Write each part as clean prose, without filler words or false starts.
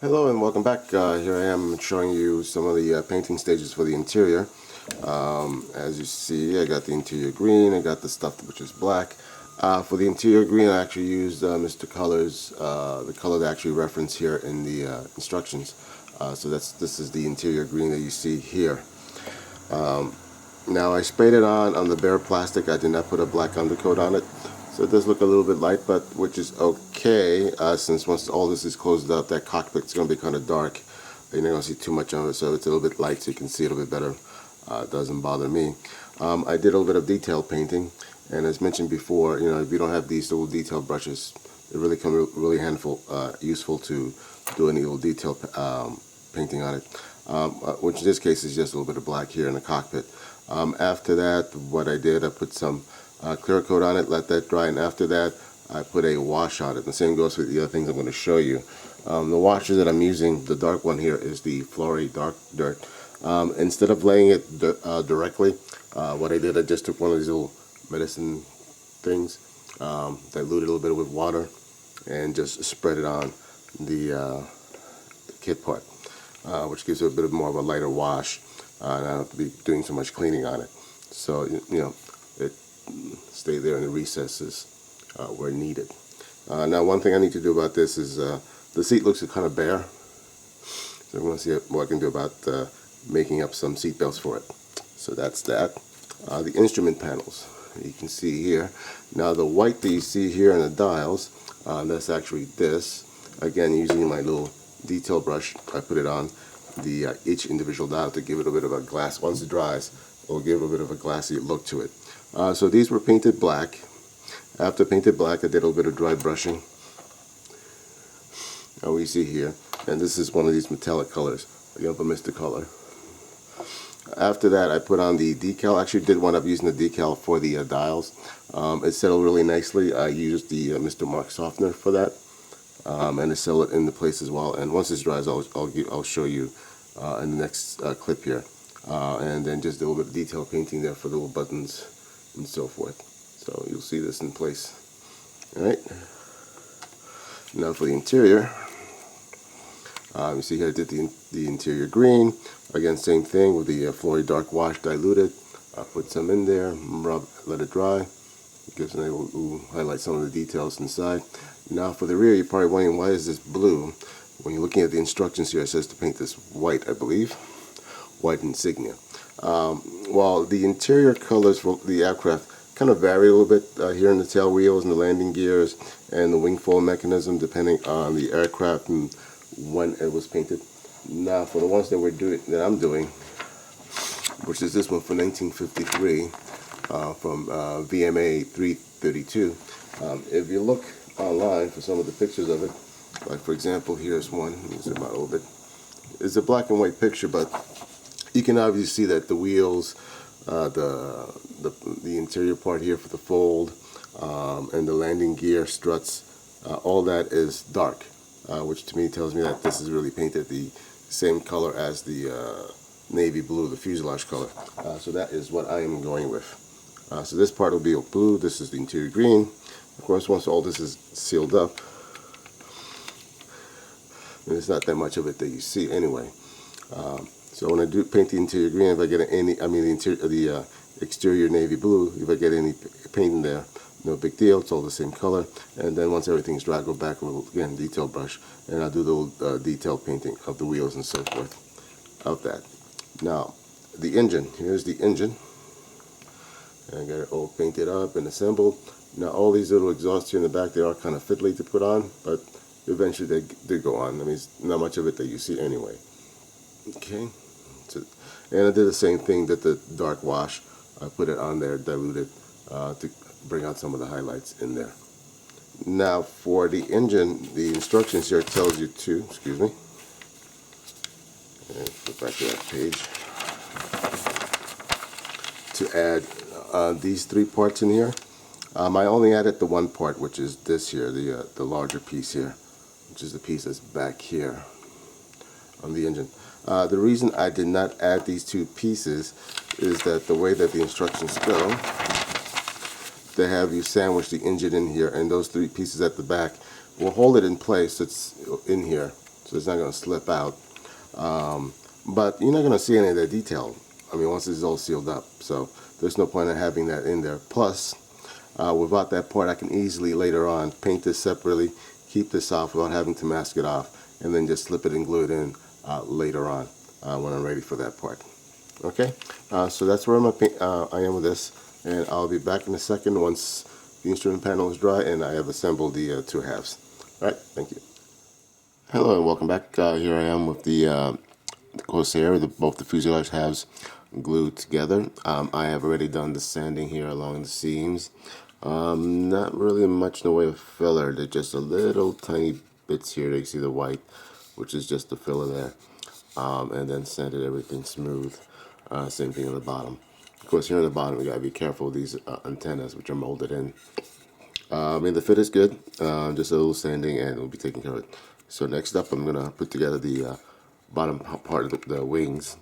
Hello and welcome back. Here I am showing you some of the painting stages for the interior. As you see, I got the interior green, I got the stuff which is black. For the interior green, I actually used Mr. Colors, the color they actually reference here in the instructions. So this is the interior green that you see here. Now I sprayed it on the bare plastic. I did not put a black undercoat on it. So it does look a little bit light, but which is okay, since once all this is closed up, that cockpit's going to be kind of dark. You're not going to see too much of it, so it's a little bit light so you can see it a little bit better. It doesn't bother me. I did a little bit of detail painting, and as mentioned before, if you don't have these little detail brushes, it really come really useful to do any little detail painting on it. Which in this case is just a little bit of black here in the cockpit. After that, what I did, I put some clear coat on it, let that dry, and after that I put a wash on it. The same goes with the other things I'm going to show you. The washer that I'm using, the dark one here, is the Flory Dark Dirt. Instead of laying it directly, what I did, I just took one of these little medicine things, diluted a little bit with water, and just spread it on the kit part, which gives it a bit more of a lighter wash, and I don't have to be doing so much cleaning on it. So, it stay there in the recesses where needed. Now, one thing I need to do about this is the seat looks kind of bare, so I'm going to see what I can do about making up some seat belts for it. So that's that. The instrument panels, you can see here. Now the white that you see here in the dials, that's actually this. Again, using my little detail brush, I put it on each individual dial to give it a bit of a glass. Once it dries, it will give a bit of a glassy look to it. So these were painted black. After painted black, I did a little bit of dry brushing. We see here, and this is one of these metallic colors. Again, for Mr. Color. After that, I put on the decal. Actually, did wind up using the decal for the dials. It settled really nicely. I used the Mr. Mark softener for that, and it settled into place as well. And once this dries, I'll show you in the next clip here. And then just a little bit of detail painting there for the little buttons and so forth. So you'll see this in place. Alright. Now for the interior. You see here I did the interior green. Again, same thing with the Flory Dark Wash diluted. Put some in there, let it dry. It gives an able to highlight some of the details inside. Now for the rear, you're probably wondering, why is this blue? When you're looking at the instructions here, it says to paint this white, I believe. White insignia. While the interior colors for the aircraft kind of vary a little bit here in the tail wheels and the landing gears and the wing fold mechanism, depending on the aircraft and when it was painted. Now for the ones that I'm doing, which is this one from 1953 from VMA 332. If you look online for some of the pictures of it, like for example, here's one. Let me zoom out a little bit. It's a black and white picture, but you can obviously see that the wheels, the interior part here for the fold, and the landing gear struts, all that is dark, which to me tells me that this is really painted the same color as the navy blue, the fuselage color. So that is what I am going with. So this part will be blue. This is the interior green. Of course, once all this is sealed up, and it's not that much of it that you see anyway. So when I do paint the interior green, if I get the exterior navy blue, if I get any paint in there, no big deal. It's all the same color. And then once everything's dry, I go back with, again, detail brush, and I'll do the little detail painting of the wheels and so forth of that. Now, the engine. Here's the engine. And I got it all painted up and assembled. Now, all these little exhausts here in the back, they are kind of fiddly to put on, but eventually they go on. I mean, it's not much of it that you see anyway. Okay. So, and I did the same thing that the dark wash. I put it on there, diluted, to bring out some of the highlights in there. Now for the engine, the instructions here tells you to, excuse me, and go back to that page, to add these three parts in here. I only added the one part, which is this here, the larger piece here, which is the piece that's back here on the engine. The reason I did not add these two pieces is that the way that the instructions go, they have you sandwich the engine in here, and those three pieces at the back will hold it in place. It's in here, so it's not going to slip out. But you're not going to see any of that detail, I mean, once it's all sealed up. So there's no point in having that in there. Plus, without that part, I can easily later on paint this separately, keep this off without having to mask it off, and then just slip it and glue it in later on when I'm ready for that part. Okay, so that's where I am with this, and I'll be back in a second once the instrument panel is dry and I have assembled the two halves. Alright, thank you. Hello and welcome back. Here I am with the Corsair, both the fuselage halves glued together. I have already done the sanding here along the seams. Not really much in the way of filler. There's just a little tiny bits here. You see the white, which is just the filler there. And then sanded everything smooth. Same thing on the bottom. Of course, here on the bottom, we gotta be careful with these antennas, which are molded in. I mean, the fit is good. Just a little sanding, and we'll be taking care of it. So next up, I'm gonna put together the bottom part of the wings,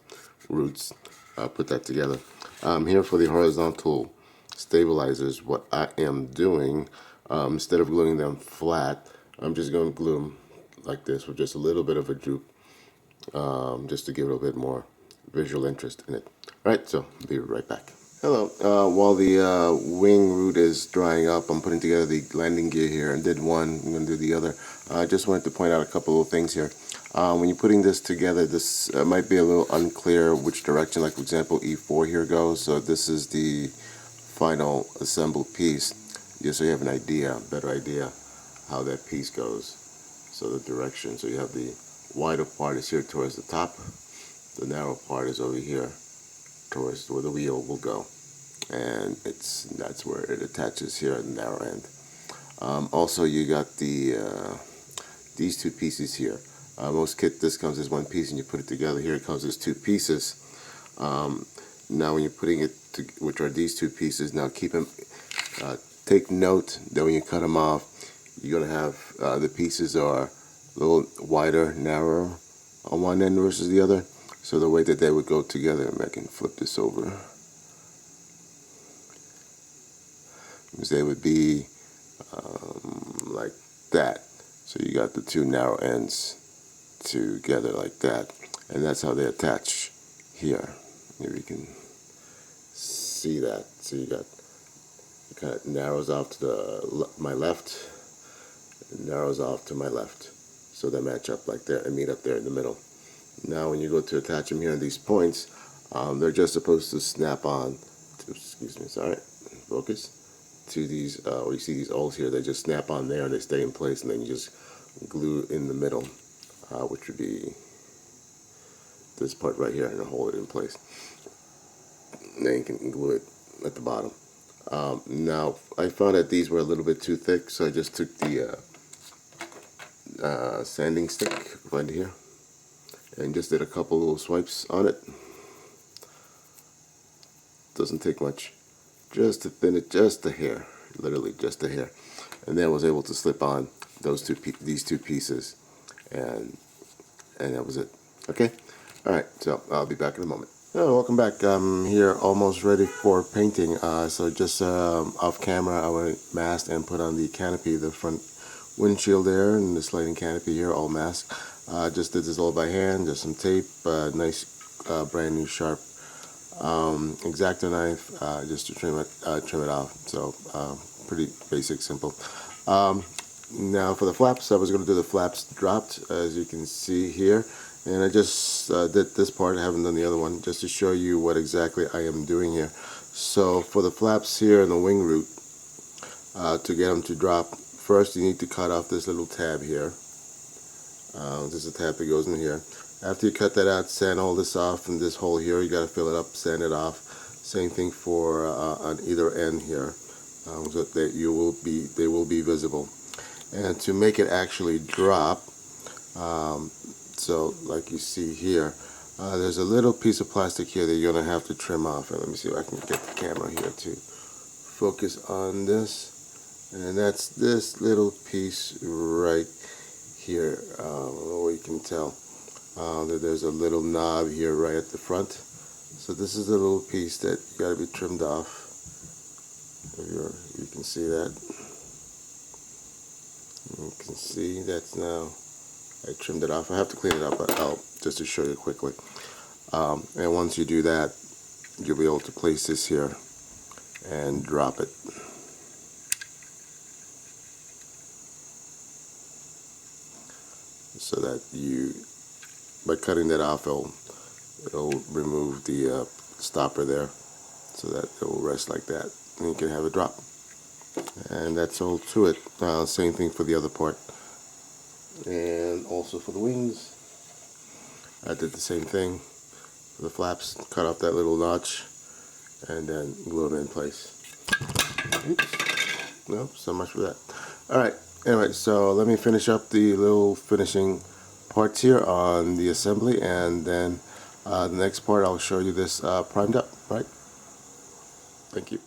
roots. Put that together. Here for the horizontal stabilizers, what I am doing, instead of gluing them flat, I'm just going to glue them like this with just a little bit of a droop, just to give it a bit more visual interest in it. Alright, so I'll be right back. Hello. While the wing root is drying up, I'm putting together the landing gear here, and did one, I'm going to do the other. I just wanted to point out a couple of things here. When you're putting this together, this might be a little unclear which direction, like for example E4 here goes, so this is the final assembled piece, just so you have an idea, better idea how that piece goes, so the direction. So you have the wider part is here towards the top, the narrow part is over here towards where the wheel will go, and that's where it attaches here at the narrow end. Also, you got these two pieces here. Most kit, this comes as one piece, and you put it together. Here it comes as two pieces. Now, when you're putting it to, which are these two pieces, now keep them. Take note that when you cut them off, you're gonna have the pieces are a little wider, narrower on one end versus the other. So the way that they would go together, I can flip this over, is they would be like that. So you got the two narrow ends together like that, and that's how they attach here. Maybe you can see that. So you got, it kind of narrows off to my left, and narrows off to my left, so they match up like there and meet up there in the middle. Now when you go to attach them here on these points, they're just supposed to snap on to, excuse me, sorry, focus, to these, or you see these holes here, they just snap on there and they stay in place, and then you just glue in the middle, which would be this part right here, and hold it in place. Then you can glue it at the bottom. Now I found that these were a little bit too thick, so I just took the sanding stick right here and just did a couple little swipes on it. Doesn't take much, just to thin it just a hair, literally just a hair, and then I was able to slip on these two pieces, and that was it. Okay, all right. So I'll be back in a moment. Oh, welcome back. I'm here almost ready for painting. So just off camera, I went masked and put on the canopy, the front windshield there, and the sliding canopy here, all masked. Just did this all by hand, just some tape, nice brand new sharp X-Acto knife, just to trim it off. So pretty basic, simple. Now for the flaps, I was going to do the flaps dropped, as you can see here, and I just did this part. I haven't done the other one, just to show you what exactly I am doing here. So for the flaps here and the wing root, to get them to drop, first you need to cut off this little tab here. This is a tab that goes in here. After you cut that out, sand all this off, and this hole here, you got to fill it up, sand it off. Same thing for on either end here, so that they will be visible. And to make it actually drop, so like you see here, there's a little piece of plastic here that you're gonna have to trim off. And let me see if I can get the camera here to focus on this. And that's this little piece right here. I don't know what you can tell. There's a little knob here right at the front. So this is a little piece that you got to be trimmed off. You can see that. You can see that's now I trimmed it off. I have to clean it up, but just to show you quickly. And once you do that, you'll be able to place this here and drop it. So that by cutting that off, it'll remove the stopper there, so that it will rest like that, and you can have it drop. And that's all to it. Same thing for the other part, and also for the wings. I did the same thing for the flaps. Cut off that little notch, and then glue them in place. Oops. No, so much for that. All right. Anyway, so let me finish up the little finishing parts here on the assembly, and then the next part I'll show you this primed up, right? Thank you.